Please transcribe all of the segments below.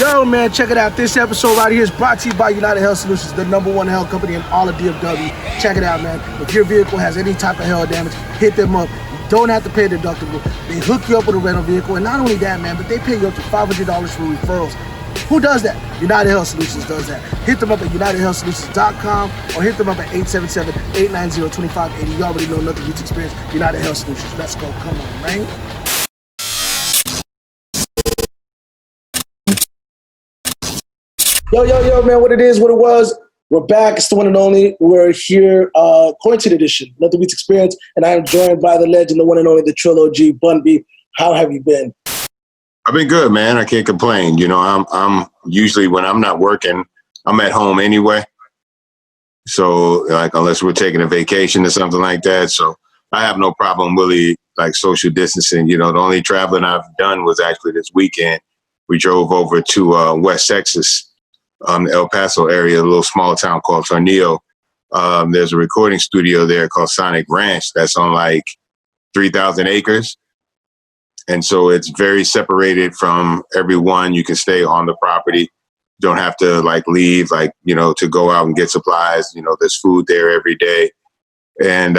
Yo, man, check it out. This episode right here is brought to you by United Health Solutions, the #1 health company in all of DFW. Check it out, man. If your vehicle has any type of hail damage, hit them up. You don't have to pay the deductible. They hook you up with a rental vehicle, and not only that, man, but they pay you up to $500 for referrals. Who does that? United Health Solutions does that. Hit them up at UnitedHealthSolutions.com or hit them up at 877-890-2580. You already know nothing beats experience. United Health Solutions. Let's go. Come on, man. Yo, man, what it is, what it was. We're back. It's the one and only. We're here, quarantine edition, Nothing Beats Experience, and I am joined by the legend, the one and only, the Trill OG, Bun B. How have you been? I've been good, man. I can't complain. You know, I'm usually when I'm not working, I'm at home anyway. So, like, unless we're taking a vacation or something like that. So I have no problem really, like, social distancing. You know, the only traveling I've done was actually this weekend. We drove over to West Texas, the El Paso area, a little small town called Tornillo. There's a recording studio there called Sonic Ranch that's on like 3,000 acres. And so it's very separated from everyone. You can stay on the property. You don't have to like leave, like, you know, to go out and get supplies. You know, there's food there every day. And,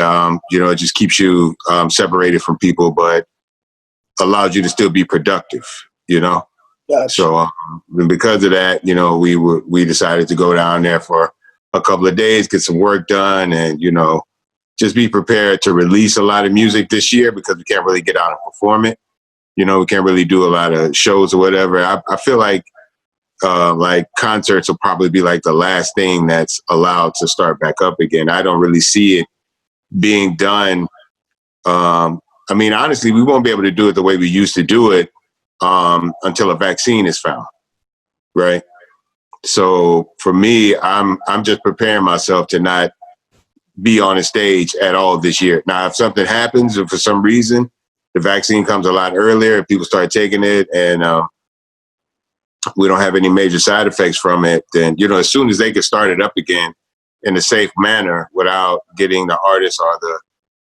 you know, it just keeps you separated from people, but allows you to still be productive, you know? Gotcha. So because of that, you know, we decided to go down there for a couple of days, get some work done, and, you know, just be prepared to release a lot of music this year because we can't really get out and perform it. You know, we can't really do a lot of shows or whatever. I feel like concerts will probably be like the last thing that's allowed to start back up again. I don't really see it being done. I mean, honestly, we won't be able to do it the way we used to do it until a vaccine is found, right? So for me, I'm just preparing myself to not be on a stage at all this year. Now, if something happens, or for some reason the vaccine comes a lot earlier, people start taking it, and we don't have any major side effects from it, then, you know, as soon as they get started up again in a safe manner without getting the artists or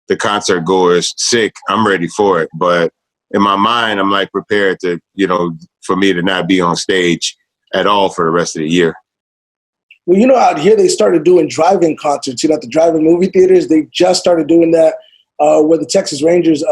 the concert goers sick, I'm ready for it. But in my mind, I'm like prepared to, you know, for me to not be on stage at all for the rest of the year. Well, you know, out here they started doing drive-in concerts. You know, at the drive-in movie theaters, they just started doing that where the Texas Rangers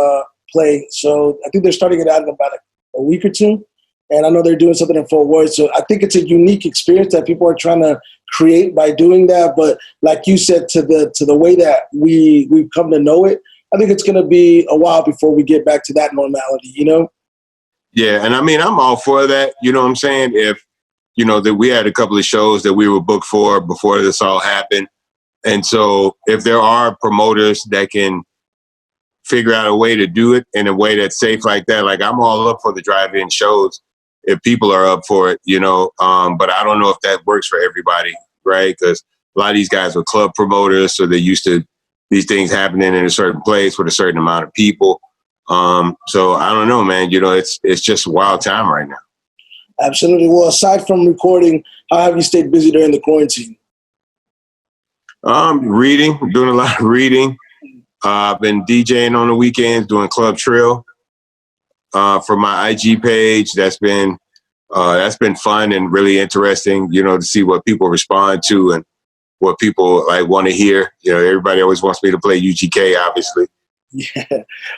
play. So I think they're starting it out in about a week or two. And I know they're doing something in Fort Worth. So I think it's a unique experience that people are trying to create by doing that. But like you said, to the way that we've come to know it, I think it's going to be a while before we get back to that normality, you know? Yeah, and I mean, I'm all for that. You know what I'm saying? If, you know, that we had a couple of shows that we were booked for before this all happened. And so if there are promoters that can figure out a way to do it in a way that's safe like that, like, I'm all up for the drive-in shows if people are up for it, you know. But I don't know if that works for everybody, right? Because a lot of these guys are club promoters, so they're used to these things happening in a certain place with a certain amount of people. So I don't know, man. You know, it's just a wild time right now. Absolutely. Well, aside from recording, how have you stayed busy during the quarantine? Reading, doing a lot of reading. I've been DJing on the weekends, doing Club Trill for my IG page. That's been fun and really interesting, you know, to see what people respond to and what people like want to hear. You know, everybody always wants me to play UGK, obviously. Yeah.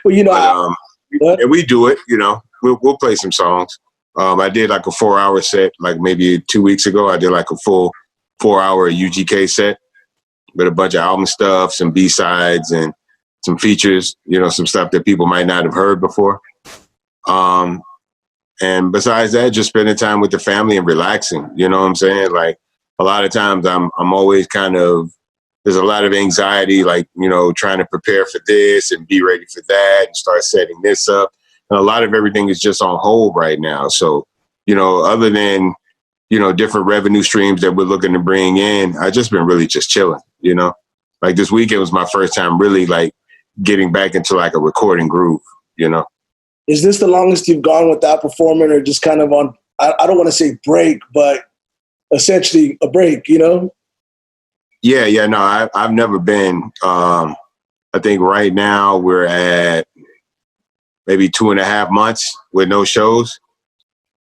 Well, you know, and we do it. You know, we'll play some songs. I did like a 4-hour set, like maybe 2 weeks ago. I did like a full 4-hour UGK set with a bunch of album stuff, some B-sides, and some features. You know, some stuff that people might not have heard before. And besides that, just spending time with the family and relaxing. You know what I'm saying? Like, a lot of times I'm always kind of, there's a lot of anxiety, like, you know, trying to prepare for this and be ready for that and start setting this up. And a lot of everything is just on hold right now. So, you know, other than, you know, different revenue streams that we're looking to bring in, I've just been really just chilling, you know? Like, this weekend was my first time really like getting back into like a recording groove, you know? Is this the longest you've gone without performing, or just kind of on, I don't want to say break, but essentially a break, you know? Yeah, no, I've never been. I think right now we're at maybe 2.5 months with no shows.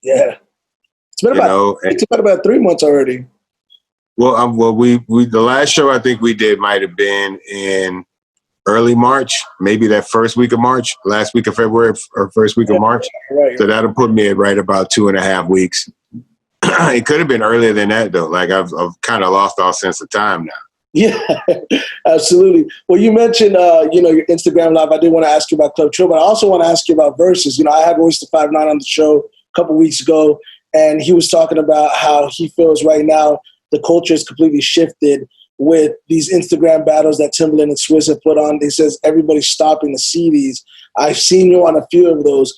Yeah. It's been about 3 months already. Well, we the last show I think we did might have been in early March, maybe that first week of March, last week of February or first week of March. Right. So that'll put me at right about 2.5 weeks. It could have been earlier than that though. Like I've kind of lost all sense of time now. Yeah, absolutely. Well, you mentioned, your Instagram Live. I did want to ask you about Club Trill, but I also want to ask you about Versus. You know, I had Royce the 5'9" on the show a couple weeks ago, and he was talking about how he feels right now the culture is completely shifted with these Instagram battles that Timbaland and Swizz have put on. He says everybody's stopping to see these. I've seen you on a few of those.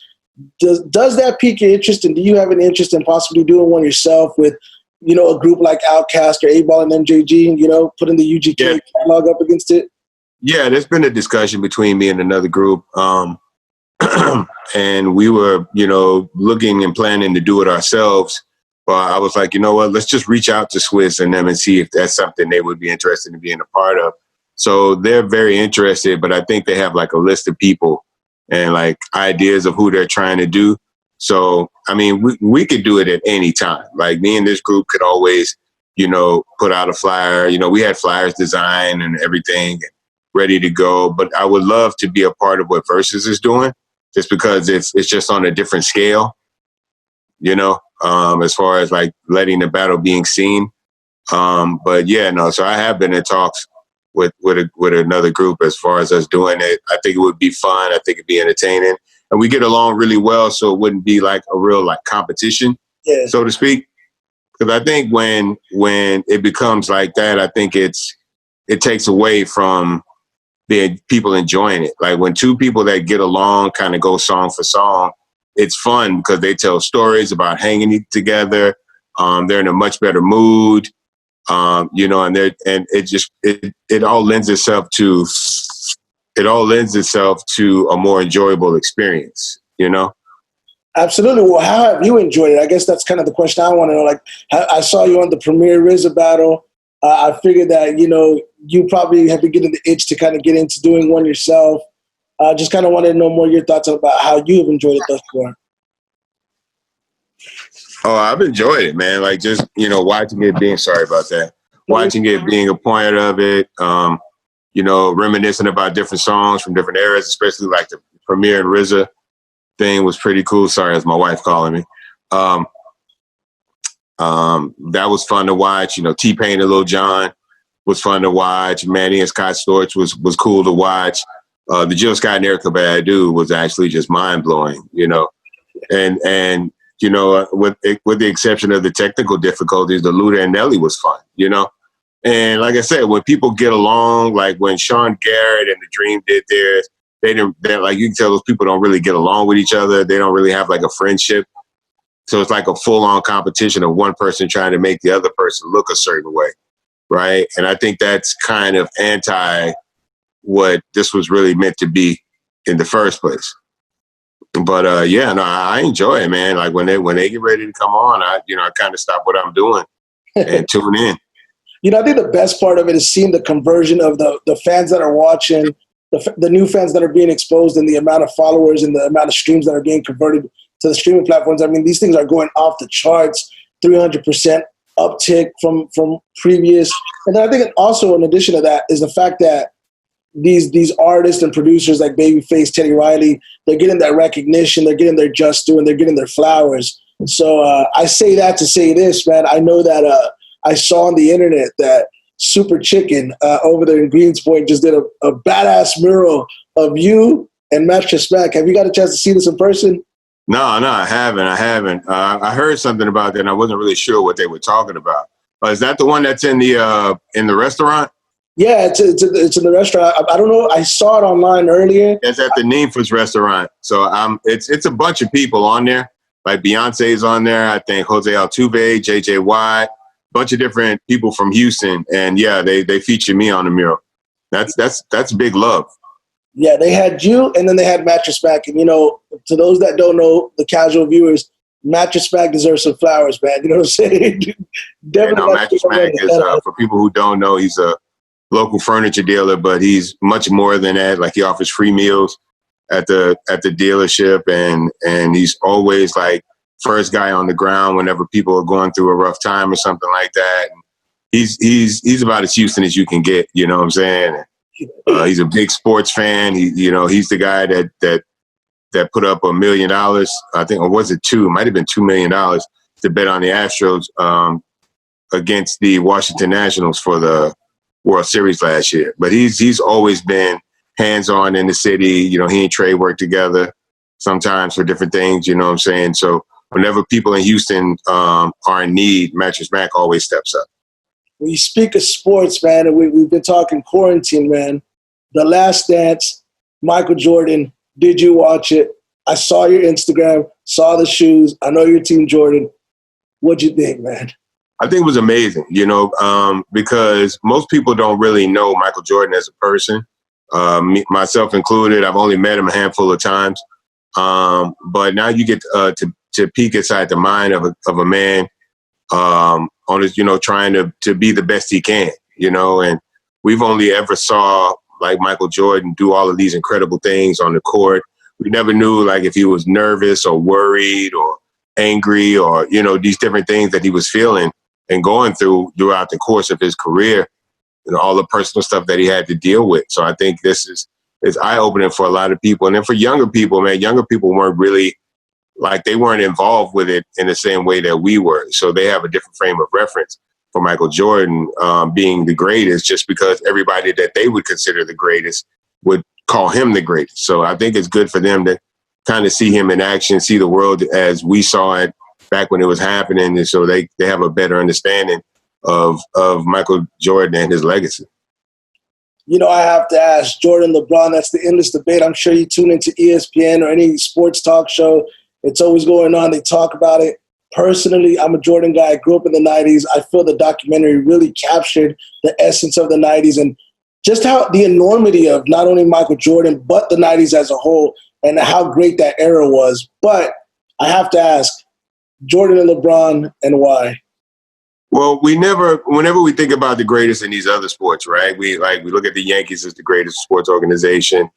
Does that pique your interest, and do you have an interest in possibly doing one yourself with, a group like Outkast or 8Ball and MJG, putting the UGK catalog up against it? Yeah, there's been a discussion between me and another group. And we were, looking and planning to do it ourselves. But I was like, you know what, let's just reach out to Swizz and them and see if that's something they would be interested in being a part of. So they're very interested, but I think they have like a list of people and like ideas of who they're trying to do. So, I mean, we could do it at any time. Like me and this group could always, put out a flyer. We had flyers designed and everything ready to go. But I would love to be a part of what Versus is doing, just because it's just on a different scale, as far as like letting the battle being seen. But yeah, no, so I have been in talks with another group as far as us doing it. I think it would be fun. I think it'd be entertaining. And we get along really well, so it wouldn't be like a real like competition, so to speak. Because I think when it becomes like that, I think it takes away from being people enjoying it. Like when two people that get along kind of go song for song, it's fun because they tell stories about hanging together. They're in a much better mood, and it all lends itself to a more enjoyable experience, Absolutely. Well, how have you enjoyed it? I guess that's kind of the question I want to know. Like, I saw you on the Premier RZA battle. I figured that, you probably have been getting the itch to kind of get into doing one yourself. Just kind of wanted to know more your thoughts about how you have enjoyed it thus far. Oh, I've enjoyed it, man. Like just, watching it being a part of it, reminiscing about different songs from different eras, especially like the Premier and RZA thing was pretty cool. Sorry, that's my wife calling me. That was fun to watch. T-Pain and Lil Jon was fun to watch. Manny and Scott Storch was cool to watch. The Jill Scott and Erykah Badu was actually just mind blowing, and with the exception of the technical difficulties, the Luda and Nelly was fun, And like I said, when people get along, like when Sean Garrett and The Dream did theirs, they're like, you can tell those people don't really get along with each other. They don't really have like a friendship. So it's like a full-on competition of one person trying to make the other person look a certain way, right? And I think that's kind of anti what this was really meant to be in the first place. But I enjoy it, man. Like when they get ready to come on, I kind of stop what I'm doing and tune in. I think the best part of it is seeing the conversion of the fans that are watching, the new fans that are being exposed, and the amount of followers and the amount of streams that are being converted to the streaming platforms. I mean, these things are going off the charts, 300% uptick from previous. And then I think also in addition to that is the fact that these artists and producers like Babyface, Teddy Riley, they're getting that recognition, they're getting their just due, and they're getting their flowers. So I say that to say this, man. I know that I saw on the internet that Super Chicken over there in Greenspoint just did a badass mural of you and Mattress Mac. Have you got a chance to see this in person? No, I haven't. I heard something about that, and I wasn't really sure what they were talking about. Is that the one that's in the restaurant? Yeah, it's in the restaurant. I don't know. I saw it online earlier. It's at the Ninfa's restaurant. So it's a bunch of people on there. Like Beyonce's on there. I think Jose Altuve, JJ Watt, bunch of different people from Houston. And yeah, they feature me on the mural. That's big love. Yeah, they had you, and then they had Mattress Mac. And, to those that don't know, the casual viewers, Mattress Mac deserves some flowers, man. You know what I'm saying? Definitely. Mattress Mac is, for people who don't know, he's a local furniture dealer, but he's much more than that. Like he offers free meals at the dealership, and he's always like first guy on the ground whenever people are going through a rough time or something like that. And he's about as Houston as you can get. You know what I'm saying? He's a big sports fan. He's the guy that put up $1 million, I think, or was it $2? It might have been $2 million to bet on the Astros against the Washington Nationals for the World Series last year. But he's always been hands-on in the city. He and Trey work together sometimes for different things, you know what I'm saying? So whenever people in Houston are in need, Mattress Mac always steps up. When you speak of sports, man, and we've been talking quarantine, man, The Last Dance, Michael Jordan, did you watch it? I saw your Instagram, saw the shoes. I know you're Team Jordan. What'd you think, man? I think it was amazing, because most people don't really know Michael Jordan as a person, myself included. I've only met him a handful of times. But now you get to peek inside the mind of a man on his, trying to be the best he can, and we've only ever saw like Michael Jordan do all of these incredible things on the court. We never knew like if he was nervous or worried or angry or, these different things that he was feeling and going throughout the course of his career, all the personal stuff that he had to deal with. So I think this is eye-opening for a lot of people. And then for younger people, man, younger people weren't really, they weren't involved with it in the same way that we were. So they have a different frame of reference for Michael Jordan being the greatest, just because everybody that they would consider the greatest would call him the greatest. So I think it's good for them to kind of see him in action, see the world as we saw it back when it was happening. And so they have a better understanding of Michael Jordan and his legacy. I have to ask, Jordan, LeBron, that's the endless debate. I'm sure you tune into ESPN or any sports talk show. It's always going on. They talk about it. Personally, I'm a Jordan guy. I grew up in the 90s. I feel the documentary really captured the essence of the 90s and just how the enormity of not only Michael Jordan, but the 90s as a whole and how great that era was. But I have to ask, Jordan and LeBron, and why? Well, whenever we think about the greatest in these other sports, right? We look at the Yankees as the greatest sports organization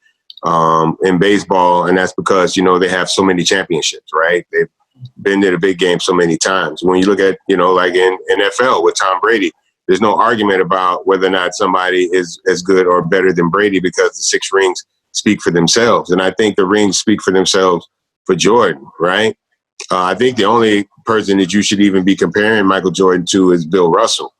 in baseball, and that's because, they have so many championships, right? They've been to the big game so many times. When you look at, like in NFL with Tom Brady, there's no argument about whether or not somebody is as good or better than Brady because the 6 rings speak for themselves. And I think the rings speak for themselves for Jordan, right? I think the only person that you should even be comparing Michael Jordan to is Bill Russell,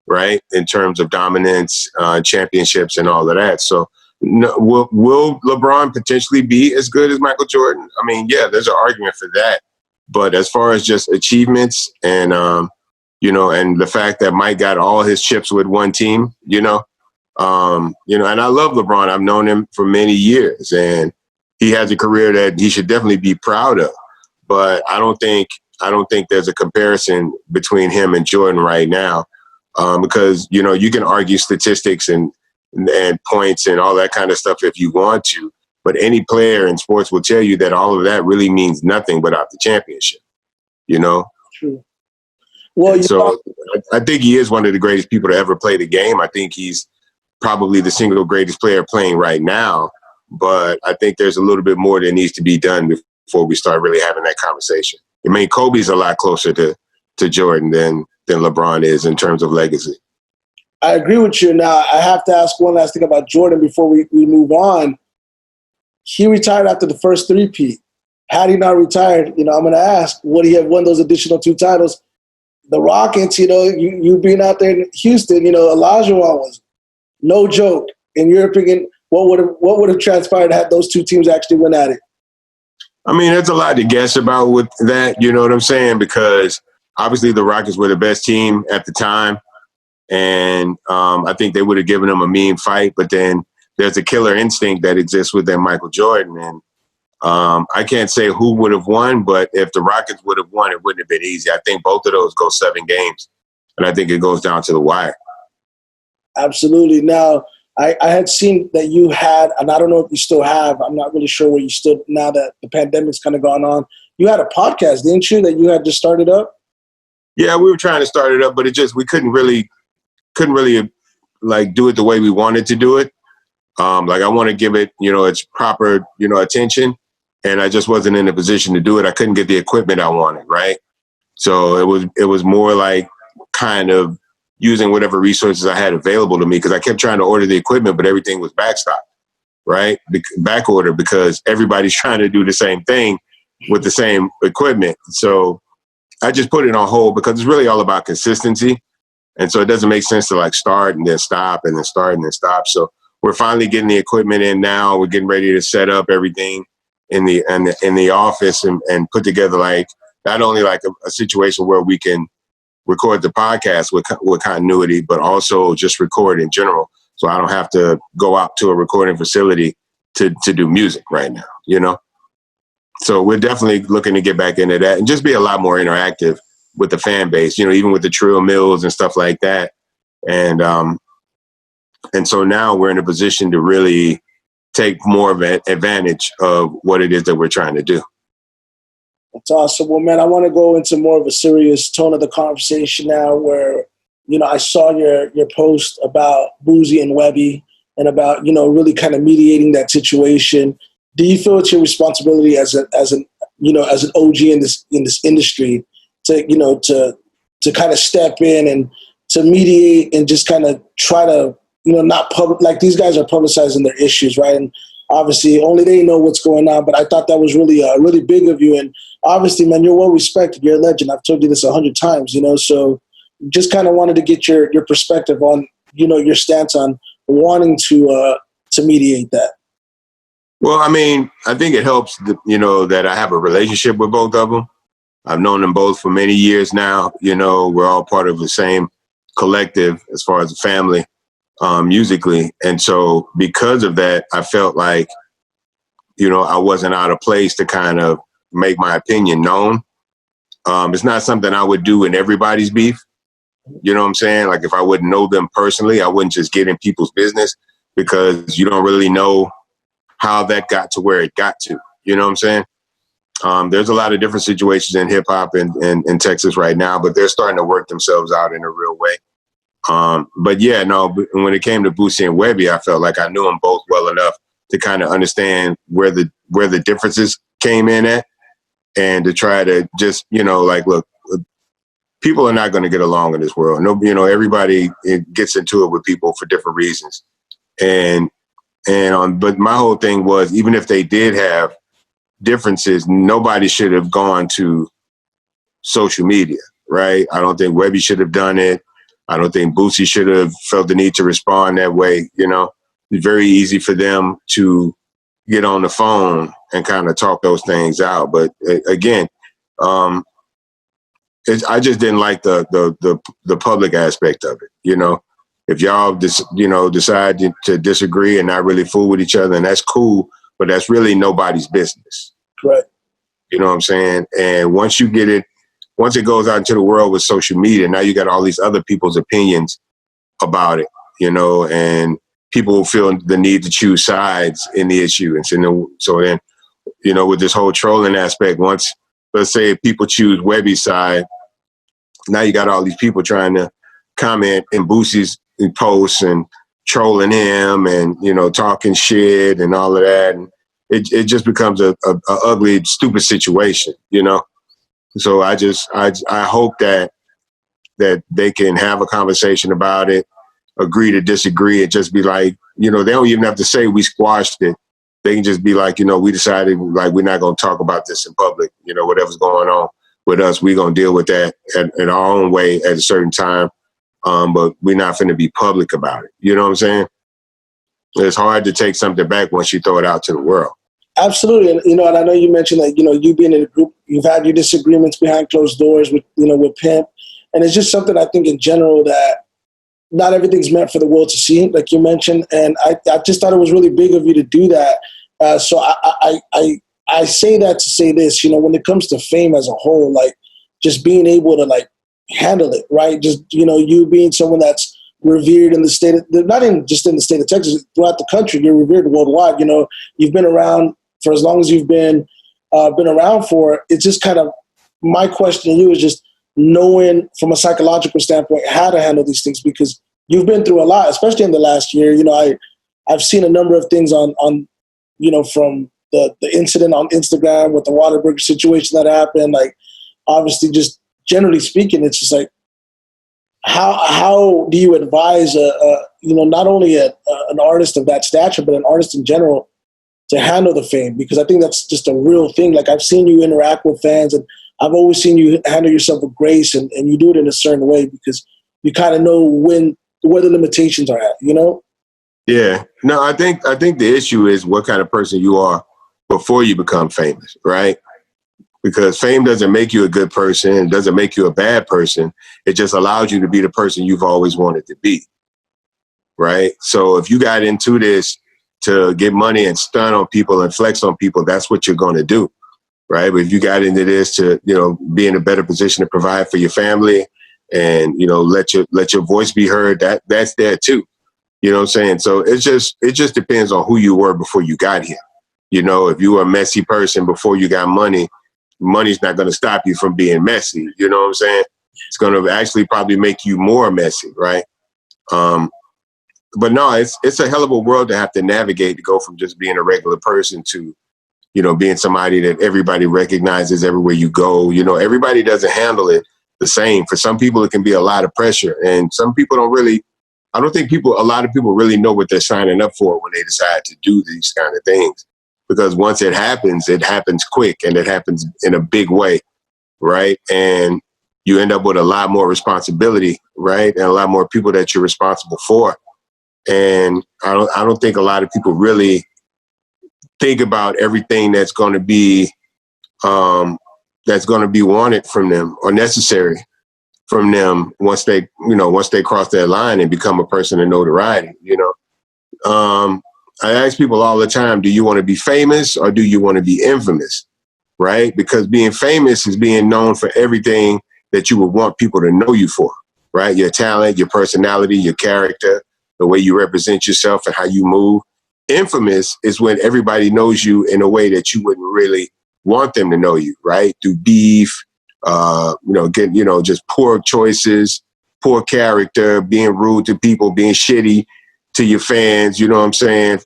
right? In terms of dominance, championships, and all of that. So will LeBron potentially be as good as Michael Jordan? I mean, yeah, there's an argument for that. But as far as just achievements and, and the fact that Mike got all his chips with one team, and I love LeBron. I've known him for many years, and he has a career that he should definitely be proud of. But I don't think there's a comparison between him and Jordan right now, because you can argue statistics and points and all that kind of stuff if you want to, but any player in sports will tell you that all of that really means nothing without the championship. True. Well, so I think he is one of the greatest people to ever play the game. I think he's probably the single greatest player playing right now, but I think there's a little bit more that needs to be done before we start really having that conversation. I mean, Kobe's a lot closer to Jordan than LeBron is in terms of legacy. I agree with you. Now, I have to ask one last thing about Jordan before we move on. He retired after the first three-peat. Had he not retired, I'm going to ask, would he have won those additional 2 titles? The Rockets, you being out there in Houston, Olajuwon was no joke. In your opinion, what would have transpired had those 2 teams actually went at it? I mean, there's a lot to guess about with that, you know what I'm saying? Because obviously the Rockets were the best team at the time. And I think they would have given them a mean fight. But then there's a killer instinct that exists within Michael Jordan. And I can't say who would have won, but if the Rockets would have won, it wouldn't have been easy. I think both of those go 7 games. And I think it goes down to the wire. Absolutely. Now, I had seen that you had, and I don't know if you still have, I'm not really sure where you stood now that the pandemic's kind of gone on. You had a podcast, didn't you, that you had just started up? Yeah, we were trying to start it up, but we couldn't really like do it the way we wanted to do it. I want to give it, its proper, attention. and I just wasn't in a position to do it. I couldn't get the equipment I wanted, right? So it was more like kind of using whatever resources I had available to me, because I kept trying to order the equipment, but everything was backstock, right? Back order, because everybody's trying to do the same thing with the same equipment. So I just put it on hold because it's really all about consistency. And so it doesn't make sense to like start and then stop and then start and then stop. So we're finally getting the equipment in now. We're getting ready to set up everything in the office and put together like not only like a situation where we can record the podcast with continuity, but also just record in general. So I don't have to go out to a recording facility to do music right now, you know? So we're definitely looking to get back into that and just be a lot more interactive with the fan base, you know, even with the Trill Mills and stuff like that. And so now we're in a position to really take more of an advantage of what it is that we're trying to do. That's awesome. Well, man, I want to go into more of a serious tone of the conversation now where, you know, I saw your post about Boosie and Webbie and about, you know, really kind of mediating that situation. Do you feel it's your responsibility as an OG in this industry to, you know, to kind of step in and to mediate and just kind of try to, you know, not public, like these guys are publicizing their issues, right? And obviously only they know what's going on, but I thought that was really, really big of you. And obviously, man, you're well respected. You're a legend. I've told you this 100 times, you know, so just kind of wanted to get your perspective on, you know, your stance on wanting to mediate that. Well, I mean, I think it helps, you know, that I have a relationship with both of them. I've known them both for many years now. You know, we're all part of the same collective as far as a family, musically. And so because of that, I felt like, you know, I wasn't out of place to kind of make my opinion known. It's not something I would do in everybody's beef. You know what I'm saying? Like if I wouldn't know them personally, I wouldn't just get in people's business because you don't really know how that got to where it got to. You know what I'm saying? There's a lot of different situations in hip hop in Texas right now, but they're starting to work themselves out in a real way. But yeah, no, when it came to Boosie and Webbie, I felt like I knew them both well enough to kind of understand where the differences came in at, and to try to just, you know, like, look, people are not going to get along in this world. No, you know, everybody gets into it with people for different reasons. But my whole thing was, even if they did have differences, nobody should have gone to social media, right? I don't think Webbie should have done it. I don't think Boosie should have felt the need to respond that way. You know, it's very easy for them to get on the phone and kind of talk those things out. But again, I just didn't like the public aspect of it. You know, if y'all decide to disagree and not really fool with each other, and that's cool, but that's really nobody's business. Right. You know what I'm saying? And once it goes out into the world with social media, now you got all these other people's opinions about it, you know, and people feel the need to choose sides in the issue. And so then, you know, with this whole trolling aspect, once, let's say, people choose Webbie's side, now you got all these people trying to comment in Boosie's posts and trolling him and, you know, talking shit and all of that. And it just becomes a ugly, stupid situation, you know? So I hope that they can have a conversation about it, agree to disagree, and just be like, you know, they don't even have to say we squashed it. They can just be like, you know, we decided like we're not going to talk about this in public. You know, whatever's going on with us, we're going to deal with that in our own way at a certain time. But we're not going to be public about it. You know what I'm saying? It's hard to take something back once you throw it out to the world. Absolutely. And, you know, and I know you mentioned that, you know, you being in a group, you've had your disagreements behind closed doors with, you know, with Pimp. And it's just something I think in general that not everything's meant for the world to see, like you mentioned. And I just thought it was really big of you to do that. So I say that to say this, you know, when it comes to fame as a whole, like just being able to like handle it, right? Just, you know, you being someone that's revered in the state of, not even just in the state of Texas, throughout the country, you're revered worldwide. You know, you've been around for as long as you've been around for. It's just kind of, my question to you is just knowing from a psychological standpoint how to handle these things, because you've been through a lot, especially in the last year. You know, I've seen a number of things on you know, from the incident on Instagram with the Whataburger situation that happened, like obviously just generally speaking, it's just like, how do you advise not only an artist of that stature, but an artist in general to handle the fame? Because I think that's just a real thing. Like I've seen you interact with fans, and I've always seen you handle yourself with grace, and you do it in a certain way because you kind of know where the limitations are at, you know? Yeah. No, I think the issue is what kind of person you are before you become famous, right? Because fame doesn't make you a good person, it doesn't make you a bad person. It just allows you to be the person you've always wanted to be, right? So if you got into this to get money and stun on people and flex on people, that's what you're going to do, right? But if you got into this to, be in a better position to provide for your family and, let your voice be heard, that's there too. You know what I'm saying? So it just depends on who you were before you got here. If you were a messy person before you got money, money's not going to stop you from being messy. You know what I'm saying? It's going to actually probably make you more messy, right? But no, it's a hell of a world to have to navigate to go from just being a regular person to, being somebody that everybody recognizes everywhere you go. Everybody doesn't handle it the same. For some people, it can be a lot of pressure, and some people I don't think a lot of people really know what they're signing up for when they decide to do these kind of things. Because once it happens quick, and it happens in a big way, right? And you end up with a lot more responsibility, right? And a lot more people that you're responsible for. And I don't think a lot of people really think about everything that's going to be wanted from them or necessary from them once they cross that line and become a person of notoriety. I ask people all the time, do you want to be famous or do you want to be infamous? Right? Because being famous is being known for everything that you would want people to know you for, right? Your talent, your personality, your character, the way you represent yourself and how you move. Infamous is when everybody knows you in a way that you wouldn't really want them to know you, right? Through beef, just poor choices, poor character, being rude to people, being shitty to your fans, you know what I'm saying?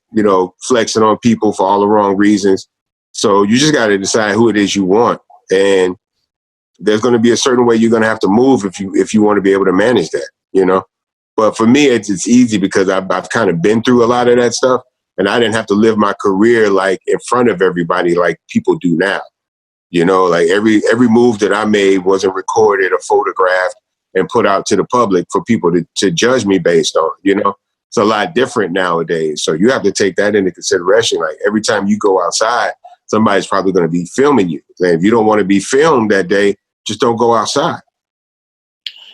Flexing on people for all the wrong reasons. So you just got to decide who it is you want. And there's going to be a certain way you're going to have to move if you want to be able to manage that, But for me, it's easy because I've kind of been through a lot of that stuff, and I didn't have to live my career like in front of everybody like people do now. Like every move that I made wasn't recorded or photographed and put out to the public for people to judge me based on, It's a lot different nowadays. So you have to take that into consideration. Like every time you go outside, somebody's probably going to be filming you. And if you don't want to be filmed that day, just don't go outside.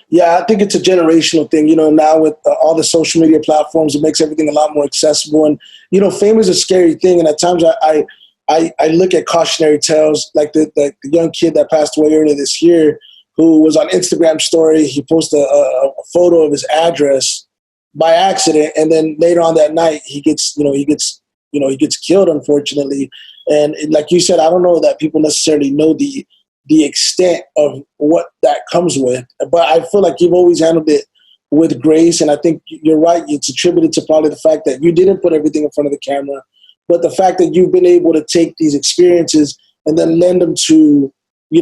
Yeah, I think it's a generational thing. Now with all the social media platforms, it makes everything a lot more accessible. And, fame is a scary thing. And at times I look at cautionary tales, like the young kid that passed away earlier this year, who was on Instagram story. He posted a photo of his address by accident, and then later on that night, he gets killed, unfortunately. And like you said, I don't know that people necessarily know the extent of what that comes with, but I feel like you've always handled it with grace, and I think you're right. It's attributed to probably the fact that you didn't put everything in front of the camera, but the fact that you've been able to take these experiences and then lend them to,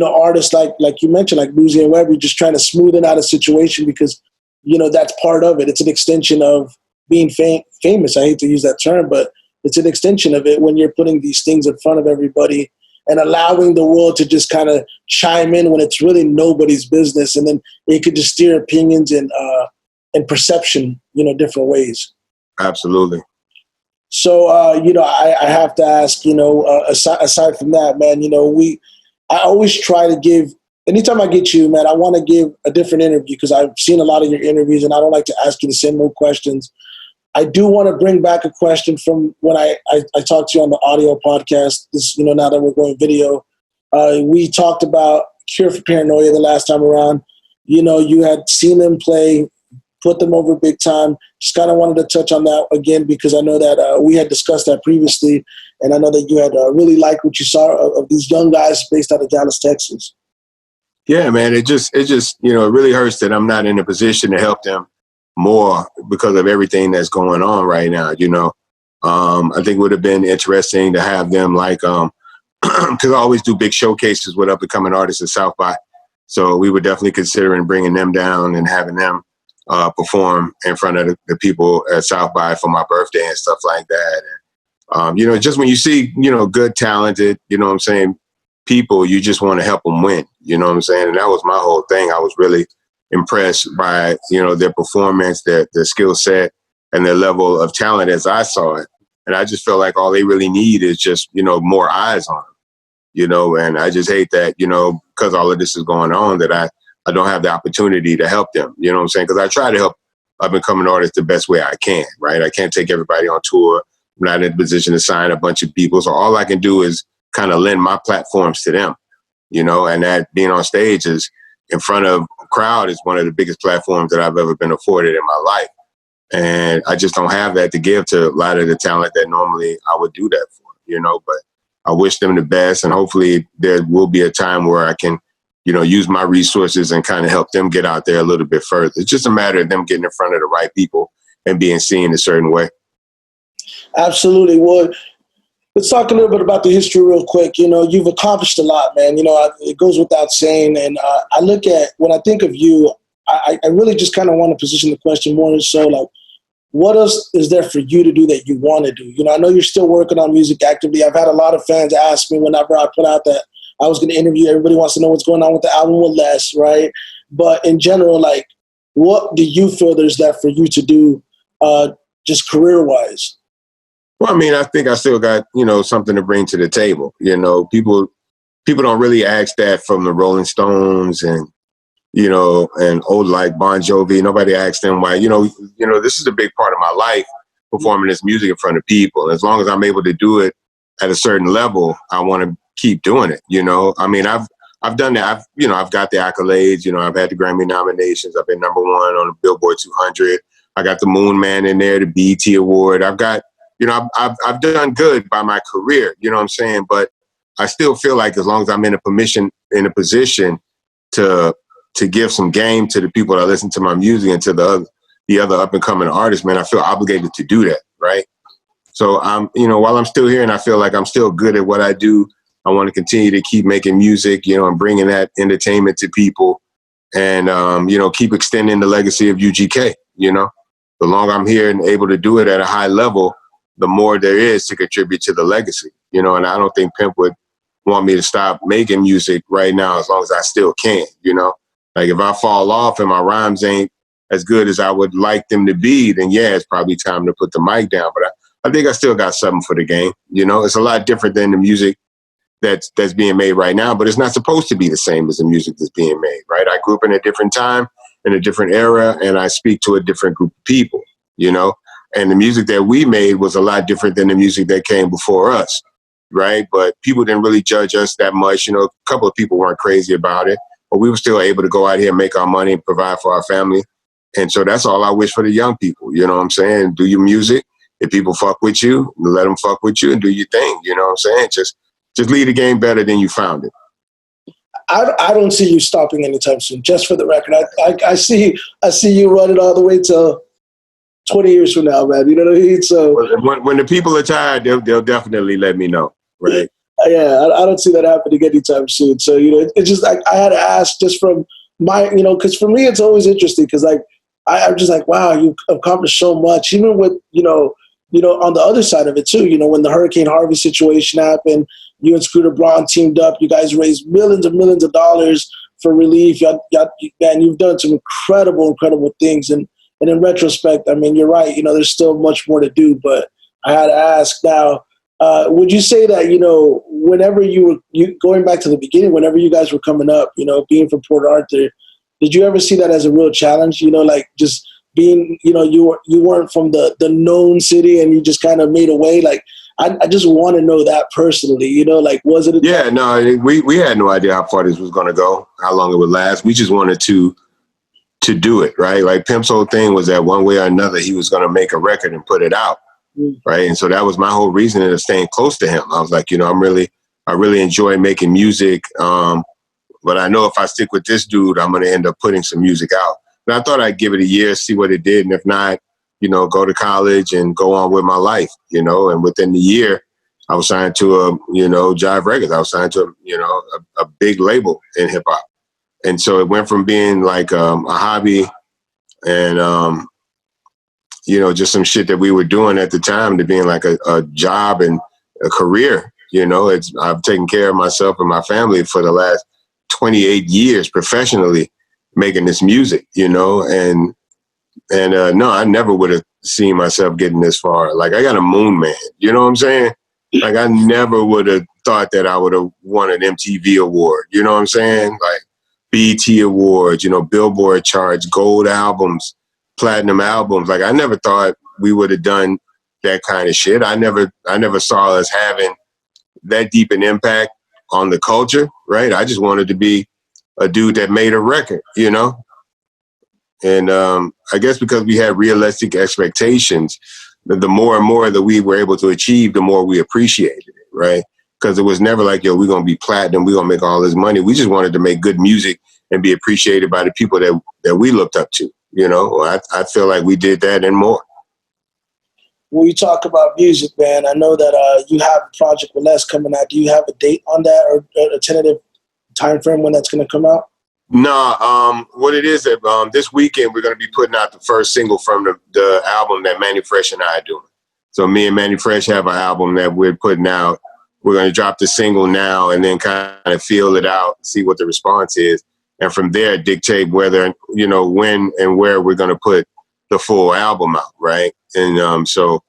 artists like you mentioned, like Boosie and Webbie, just trying to smoothen out a situation because, that's part of it. It's an extension of being famous. I hate to use that term, but it's an extension of it when you're putting these things in front of everybody and allowing the world to just kind of chime in when it's really nobody's business. And then it could just steer opinions and perception, different ways. Absolutely. So, I have to ask, aside from that, man, I always try to give, anytime I get you, man, I want to give a different interview because I've seen a lot of your interviews and I don't like to ask you the same old questions. I do want to bring back a question from when I talked to you on the audio podcast. This, now that we're going video, we talked about Cure for Paranoia the last time around. You had seen them play, put them over big time. Just kind of wanted to touch on that again because I know that we had discussed that previously, and I know that you had really liked what you saw of these young guys based out of Dallas, Texas. Yeah, man. It just it really hurts that I'm not in a position to help them more because of everything that's going on right now. I think it would have been interesting to have them like, because I always do big showcases with up and coming artists at South by. So we were definitely considering bringing them down and having them perform in front of the people at South by for my birthday and stuff like that. And, you know, just when you see, you know, good, talented, you know what I'm saying, people, you just want to help them win. You know what I'm saying? And that was my whole thing. I was really impressed by, you know, their performance, their skill set, and their level of talent as I saw it. And I just feel like all they really need is just, you know, more eyes on them. You know, and I just hate that, you know, because all of this is going on, that I don't have the opportunity to help them. You know what I'm saying? Because I try to help up and coming artists the best way I can, right? I can't take everybody on tour. I'm not in a position to sign a bunch of people. So all I can do is kind of lend my platforms to them, you know, and that being on stage is in front of a crowd is one of the biggest platforms that I've ever been afforded in my life. And I just don't have that to give to a lot of the talent that normally I would do that for, you know, but I wish them the best, and hopefully there will be a time where I can, you know, use my resources and kind of help them get out there a little bit further. It's just a matter of them getting in front of the right people and being seen a certain way. Absolutely. Well, let's talk a little bit about the history real quick. You know, you've accomplished a lot, man. You know, it goes without saying. And I look at, when I think of you, I really just kind of want to position the question more so like, what else is there for you to do that you want to do? You know, I know you're still working on music actively. I've had a lot of fans ask me whenever I put out that I was going to interview. Everybody wants to know what's going on with the album with Les, right? But in general, like, what do you feel there's left for you to do just career-wise? Well, I mean, I think I still got, you know, something to bring to the table. You know, people don't really ask that from the Rolling Stones and, you know, and old like Bon Jovi. Nobody asks them why, you know, this is a big part of my life, performing this music in front of people. As long as I'm able to do it at a certain level, I want to keep doing it. You know, I mean, I've done that. I've got the accolades. You know, I've had the Grammy nominations. I've been #1 on the Billboard 200. I got the Moon Man in there, the BET Award. I've got, you know, I've done good by my career. You know what I'm saying? But I still feel like as long as I'm in a position to give some game to the people that listen to my music and to the other up and coming artists, man, I feel obligated to do that, right? So I'm, you know, while I'm still here and I feel like I'm still good at what I do, I want to continue to keep making music, you know, and bringing that entertainment to people, and you know, keep extending the legacy of UGK. You know, the longer I'm here and able to do it at a high level, the more there is to contribute to the legacy. You know, and I don't think Pimp would want me to stop making music right now as long as I still can. You know. Like if I fall off and my rhymes ain't as good as I would like them to be, then yeah, it's probably time to put the mic down. But I think I still got something for the game. You know, it's a lot different than the music that's being made right now, but it's not supposed to be the same as the music that's being made, right? I grew up in a different time, in a different era, and I speak to a different group of people, you know? And the music that we made was a lot different than the music that came before us, right? But people didn't really judge us that much. You know, a couple of people weren't crazy about it. But we were still able to go out here and make our money and provide for our family. And so that's all I wish for the young people. You know what I'm saying? Do your music. If people fuck with you, let them fuck with you and do your thing. You know what I'm saying? Just leave the game better than you found it. I don't see you stopping anytime soon, just for the record. I see you running all the way to 20 years from now, man. You know what I mean? So when the people are tired, they'll definitely let me know, right? Yeah, I don't see that happening anytime soon. So, you know, it's just like I had to ask just from my, you know, because for me, it's always interesting because like I'm just like, wow, you've accomplished so much, even with, you know, on the other side of it too, you know, when the Hurricane Harvey situation happened, you and Scooter Braun teamed up, you guys raised millions and millions of dollars for relief. Man, you've done some incredible things. And in retrospect, I mean, you're right, you know, there's still much more to do, but I had to ask now, would you say that, you know, whenever you going back to the beginning, whenever you guys were coming up, you know, being from Port Arthur, did you ever see that as a real challenge? You know, like just being, you know, you weren't from the known city and you just kind of made a way. Like, I just want to know that personally, you know, like, was it? No, we had no idea how far this was going to go, how long it would last. We just wanted to do it, right? Like Pimp's whole thing was that one way or another, he was going to make a record and put it out. Right. And so that was my whole reason of staying close to him. I was like, you know, I really enjoy making music. But I know if I stick with this dude, I'm going to end up putting some music out. And I thought I'd give it a year, see what it did. And if not, go to college and go on with my life, and within the year, I was signed to Jive Records. I was signed to, a big label in hip hop. And so it went from being like a hobby and, just some shit that we were doing at the time to being like a job and a career. I've taken care of myself and my family for the last 28 years professionally making this music, and no, I never would have seen myself getting this far. Like I got a Moon Man, you know what I'm saying? Like I never would have thought that I would have won an MTV award, you know what I'm saying? Like BET awards, Billboard charts, gold albums, platinum albums. Like I never thought we would have done that kind of shit. I never saw us having that deep an impact on the culture, right? I just wanted to be a dude that made a record, And I guess because we had realistic expectations, the more and more that we were able to achieve, the more we appreciated it, right? Because it was never like, yo, we're going to be platinum, we're going to make all this money. We just wanted to make good music and be appreciated by the people that we looked up to, I feel like we did that and more. When you talk about music, man, I know that you have a project with Les coming out. Do you have a date on that or a tentative time frame when that's going to come out? No, what it is that this weekend we're going to be putting out the first single from the album that Manny Fresh and I are doing. So me and Manny Fresh have an album that we're putting out. We're going to drop the single now and then kind of feel it out, see what the response is. And from there, dictate whether, when and where we're going to put the full album out, right? And so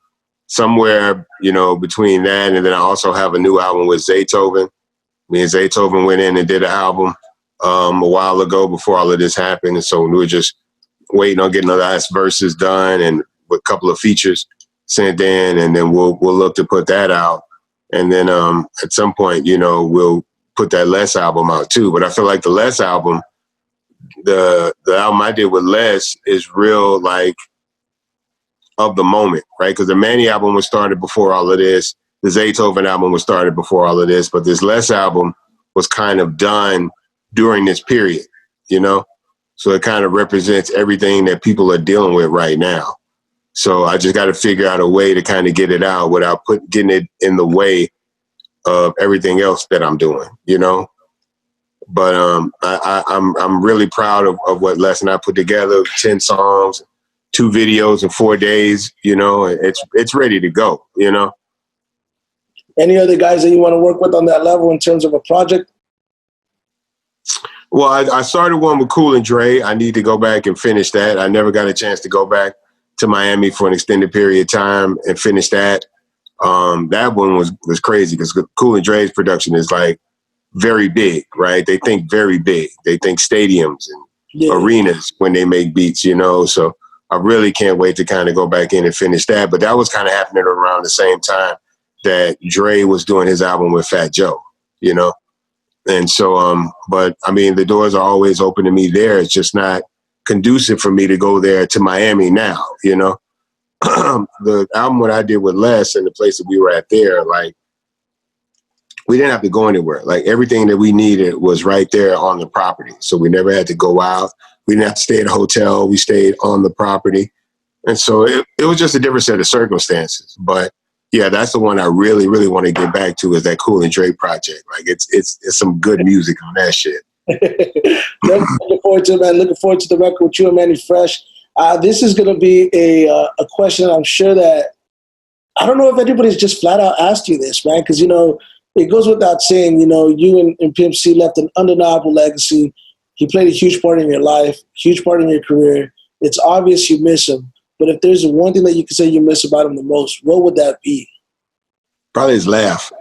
somewhere, between that and then I also have a new album with Zaytoven. Me and Zaytoven went in and did an album a while ago before all of this happened. And so we were just waiting on getting the last verses done and with a couple of features sent in, and then we'll look to put that out. And then at some point, we'll put that Les album out too. But I feel like the Les album, the album I did with Les is real like of the moment, right? Because the Manny album was started before all of this. The Zaytoven album was started before all of this. But this Les album was kind of done during this period, So it kind of represents everything that people are dealing with right now. So I just got to figure out a way to kind of get it out without getting it in the way of everything else that I'm doing, But I'm really proud of what Les and I put together. 10 songs, 2 videos in 4 days. It's ready to go. Any other guys that you want to work with on that level in terms of a project? Well, I started one with Cool and Dre. I need to go back and finish that. I never got a chance to go back to Miami for an extended period of time and finish that. That one was crazy because Cool and Dre's production is like very big, right? They think very big. They think stadiums and arenas when they make beats, So I really can't wait to kind of go back in and finish that. But that was kind of happening around the same time that Dre was doing his album with Fat Joe, And so, but I mean, the doors are always open to me there. It's just not conducive for me to go there to Miami now, The album what I did with Les and the place that we were at there, like, we didn't have to go anywhere. Like, everything that we needed was right there on the property. So we never had to go out. We didn't have to stay at a hotel. We stayed on the property. And so it was just a different set of circumstances. But yeah, that's the one I really, really want to get back to is that Cool and Dre project. Like it's some good music on that shit. Looking forward to it, man. Looking forward to the record with you and Manny Fresh. This is going to be a question I'm sure that, I don't know if anybody's just flat out asked you this, man, because, it goes without saying, you and Pimp C left an undeniable legacy. He played a huge part in your life, huge part in your career. It's obvious you miss him. But if there's one thing that you could say you miss about him the most, what would that be? Probably his laugh.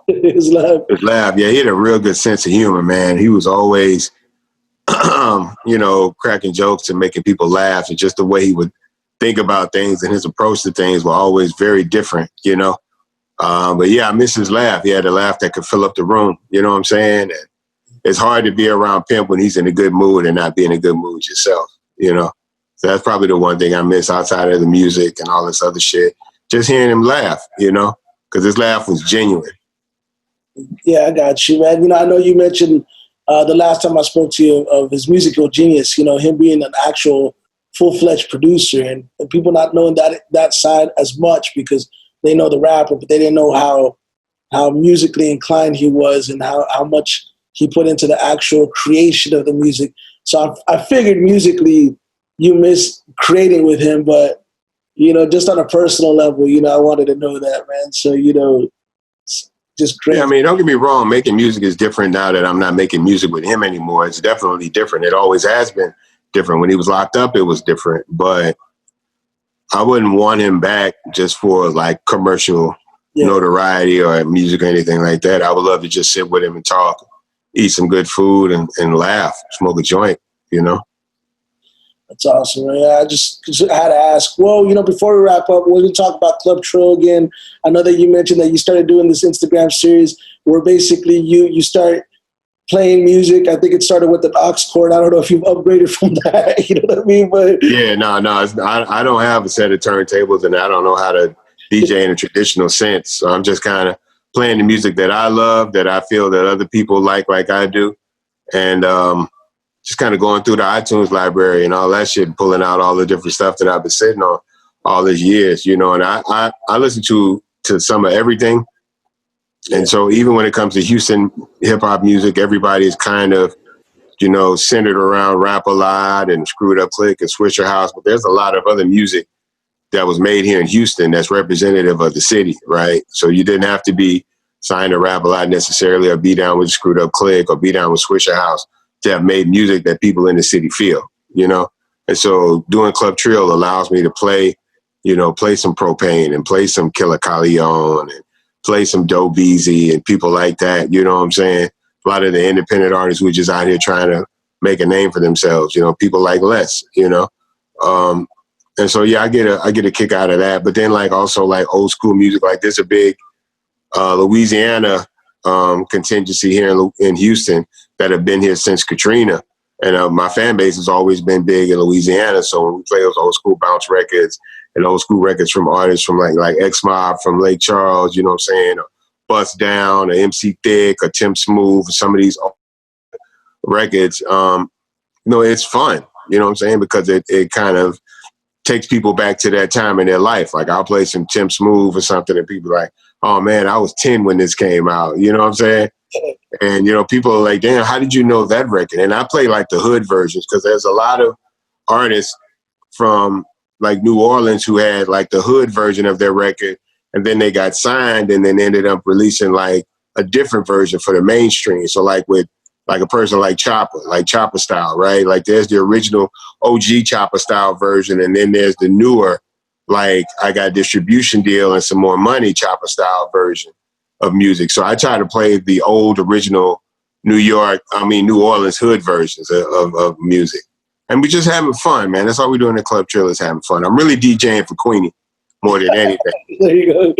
His laugh. His laugh. Yeah, he had a real good sense of humor, man. He was always, cracking jokes and making people laugh. And just the way he would think about things and his approach to things were always very different, But yeah, I miss his laugh. He had a laugh that could fill up the room. You know what I'm saying? And it's hard to be around Pimp when he's in a good mood and not be in a good mood yourself, So that's probably the one thing I miss outside of the music and all this other shit. Just hearing him laugh, because his laugh was genuine. Yeah, I got you, man. I know you mentioned the last time I spoke to you of his musical genius, him being an actual full-fledged producer, and people not knowing that side as much because they know the rapper, but they didn't know how musically inclined he was and how much he put into the actual creation of the music. So I figured musically you miss creating with him, but, just on a personal level, I wanted to know that, man. So, it's just great. Yeah, I mean, don't get me wrong. Making music is different now that I'm not making music with him anymore. It's definitely different. It always has been different. When he was locked up, it was different. But I wouldn't want him back just for like commercial notoriety or music or anything like that. I would love to just sit with him and talk, eat some good food and laugh, smoke a joint, That's awesome, man. I just had to ask. Well, before we wrap up, we're going to talk about Club Trill again. I know that you mentioned that you started doing this Instagram series where basically you start playing music. I think it started with an aux cord. I don't know if you've upgraded from that. You know what I mean? But yeah, no. I don't have a set of turntables, and I don't know how to DJ in a traditional sense. So I'm just kind of playing the music that I love, that I feel that other people like I do, and just kind of going through the iTunes library and all that shit, and pulling out all the different stuff that I've been sitting on all these years, And I listen to some of everything. And so even when it comes to Houston hip hop music, everybody is kind of, centered around Rap a Lot and Screwed Up Click and Swisher House. But there's a lot of other music that was made here in Houston that's representative of the city, right? So you didn't have to be signed to Rap a Lot necessarily, or be down with Screwed Up Click, or be down with Swisher House to have made music that people in the city feel, And so doing Club Trill allows me to play some Propane and play some Killer Calion and play some Doe Beezy and people like that, you know what I'm saying? A lot of the independent artists who are just out here trying to make a name for themselves, people like Les, and so, yeah, I get a kick out of that. But then also old school music, there's a big Louisiana contingency here in Houston that have been here since Katrina. And my fan base has always been big in Louisiana. So when we play those old school bounce records and old school records from artists from like X-Mob from Lake Charles, you know what I'm saying? Or Bust Down, or MC Thick, or Tim Smooth, or some of these records, it's fun, you know what I'm saying? Because it kind of takes people back to that time in their life. I'll play some Tim Smooth or something and people are like, oh man, I was 10 when this came out. You know what I'm saying? And, people are like, damn, how did you know that record? And I play the hood versions because there's a lot of artists from New Orleans who had the hood version of their record. And then they got signed and then ended up releasing a different version for the mainstream. So with a person like Chopper style, right? There's the original OG Chopper style version. And then there's the newer, I got a distribution deal and some more money Chopper style version of music. So I try to play the old original New Orleans hood versions of music. And we just having fun, man. That's all we do in the Club Trill is having fun. I'm really DJing for Queenie more than anything. There you go.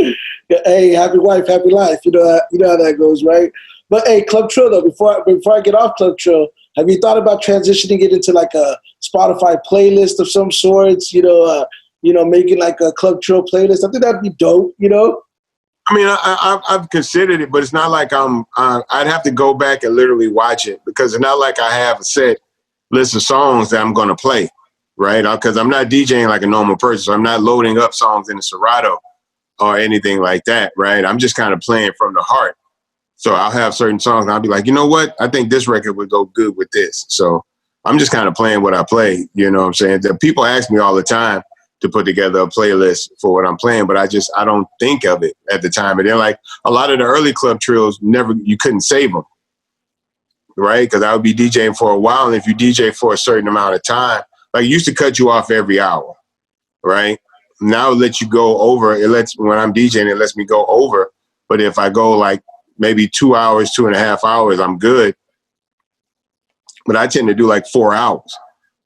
Hey, happy wife, happy life. You know how that goes, right? But hey, Club Trill though, before I get off Club Trill, have you thought about transitioning it into a Spotify playlist of some sorts? Making a Club Trill playlist. I think that'd be dope. I mean, I've considered it, but it's not I'd have to go back and literally watch it because it's not like I have a set list of songs that I'm going to play, right? Because I'm not DJing like a normal person. So I'm not loading up songs in the Serato or anything like that, right? I'm just kind of playing from the heart. So I'll have certain songs and I'll be like, you know what? I think this record would go good with this. So I'm just kind of playing what I play, you know what I'm saying? The people ask me all the time to put together a playlist for what I'm playing, but I don't think of it at the time. And then a lot of the early Club Trills, you couldn't save them, right? Because I would be DJing for a while. And if you DJ for a certain amount of time, it used to cut you off every hour, right? Now it lets you go over. When I'm DJing, it lets me go over. But if I go maybe 2 hours, 2.5 hours, I'm good. But I tend to do 4 hours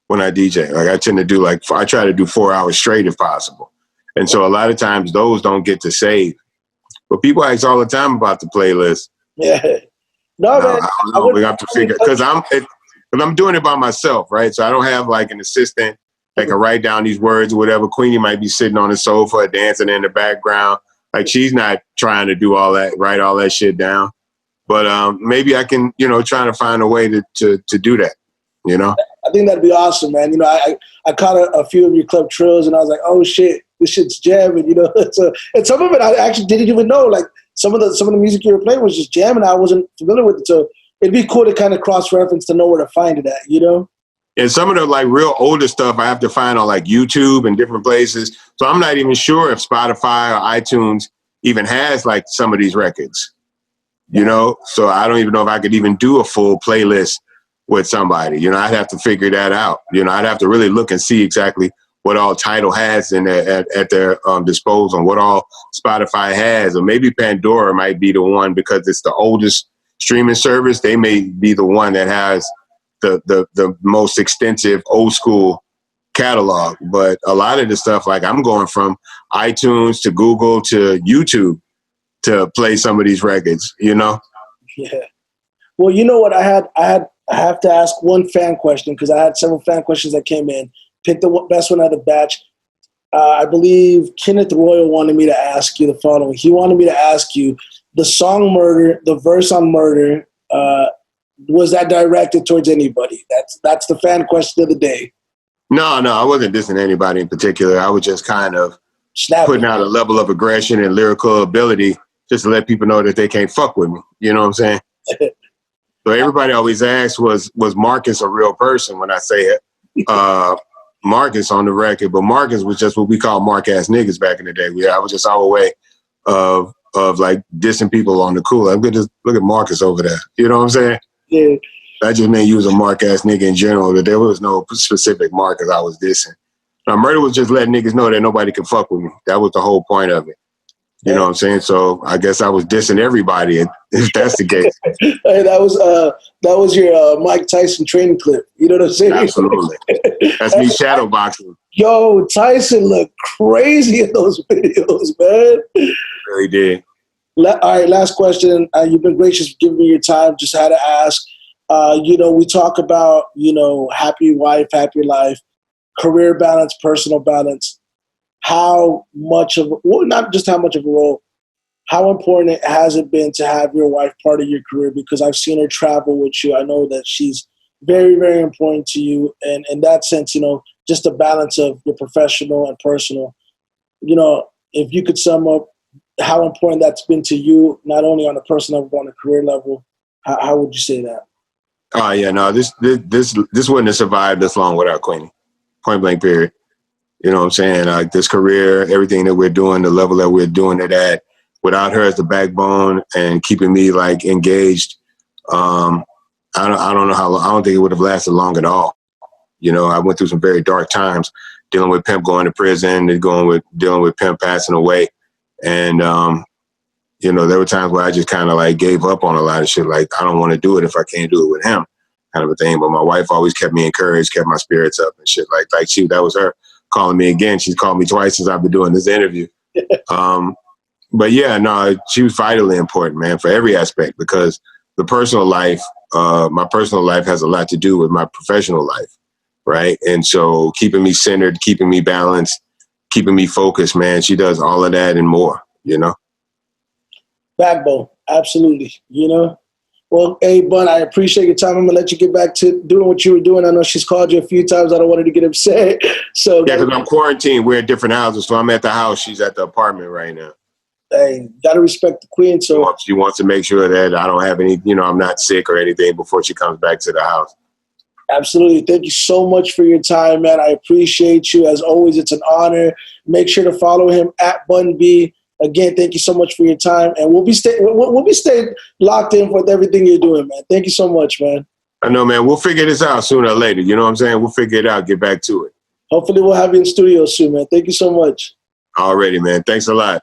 when I DJ. I tend to do I try to do 4 hours straight if possible. And so a lot of times those don't get to save. But people ask all the time about the playlist. Yeah. No, man. I don't know. We have to figure because I'm doing it by myself, right? So I don't have an assistant that can write down these words or whatever. Queenie might be sitting on the sofa dancing in the background. She's not trying to do all that, write all that shit down. But maybe I can, try to find a way to do that, I think that'd be awesome, man. You know, I caught a few of your club trills, and I was like, oh shit, this shit's jamming. You know, and some of it I actually didn't even know. Like some of the music you were playing was just jamming. I wasn't familiar with it, so it'd be cool to kind of cross reference to know where to find it at. You know. And some of the like real older stuff I have to find on like YouTube and different places. So I'm not even sure if Spotify or iTunes even has like some of these records, you know? So I don't even know if I could even do a full playlist with somebody. You know, I'd have to figure that out. You know, I'd have to really look and see exactly what all Tidal has in their, at their disposal, what all Spotify has. Or maybe Pandora might be the one because it's the oldest streaming service. They may be the one that has the most extensive old school catalog. But a lot of the stuff, like I'm going from iTunes to Google to YouTube to play some of these records, you know? Yeah. Well, you know what? I have to ask one fan question because I had several fan questions that came in. Pick the best one out of the batch. I believe Kenneth Royal wanted me to ask you the following. He wanted me to ask you the song Murder, the verse on Murder, was that directed towards anybody? That's the fan question of the day. No, I wasn't dissing anybody in particular. I was just kind of putting out a level of aggression and lyrical ability just to let people know that they can't fuck with me. You know what I'm saying? So everybody always asks, was Marcus a real person when I say it? Marcus on the record, but Marcus was just what we call mark-ass niggas back in the day. I was just our way of like dissing people on the cool. I'm good. Just look at Marcus over there. You know what I'm saying? Yeah. That just meant you was a mark-ass nigga in general, that there was no specific Marcus I was dissing. Now, Murder was just letting niggas know that nobody can fuck with me. That was the whole point of it. You know what I'm saying? So I guess I was dissing everybody if that's the case. Hey, that was your Mike Tyson training clip. You know what I'm saying? Absolutely. That's me shadowboxing. Yo, Tyson looked crazy in those videos, man. Really did. All right, last question. You've been gracious for giving me your time. Just had to ask. You know, we talk about, you know, happy wife, happy life, career balance, personal balance. How much of, well, not just how much of a role, how important has it been to have your wife part of your career? Because I've seen her travel with you. I know that she's very, very important to you. And in that sense, you know, just the balance of your professional and personal. You know, if you could sum up how important that's been to you, not only on a personal level, but on a career level, how would you say that? Oh yeah, no, this wouldn't have survived this long without Queenie. Point blank period. You know what I'm saying? Like this career, everything that we're doing, the level that we're doing it at, without her as the backbone and keeping me like engaged, I don't know how long, I don't think it would have lasted long at all. You know, I went through some very dark times dealing with Pimp going to prison and dealing with Pimp passing away. And, you know, there were times where I just kind of like gave up on a lot of shit. Like, I don't want to do it if I can't do it with him, kind of a thing. But my wife always kept me encouraged, kept my spirits up and shit. Like that was her calling me again. She's called me twice since I've been doing this interview. But yeah, no, she was vitally important, man, for every aspect, because the personal life, my personal life has a lot to do with my professional life, right? And so keeping me centered, keeping me balanced, keeping me focused, man, she does all of that and more, you know? Backbone, absolutely, you know? Well, hey, Bun, I appreciate your time. I'm going to let you get back to doing what you were doing. I know she's called you a few times. I don't want her to get upset. So yeah, because I'm quarantined. We're in different houses, so I'm at the house. She's at the apartment right now. Hey, got to respect the queen. So she wants to make sure that I don't have any, you know, I'm not sick or anything before she comes back to the house. Absolutely. Thank you so much for your time, man. I appreciate you. As always, it's an honor. Make sure to follow him at Bun B. Again, thank you so much for your time, and we'll be staying locked in with everything you're doing, man. Thank you so much, man. I know, man. We'll figure this out sooner or later. You know what I'm saying? We'll figure it out. Get back to it. Hopefully, we'll have you in studio soon, man. Thank you so much. Already, man. Thanks a lot.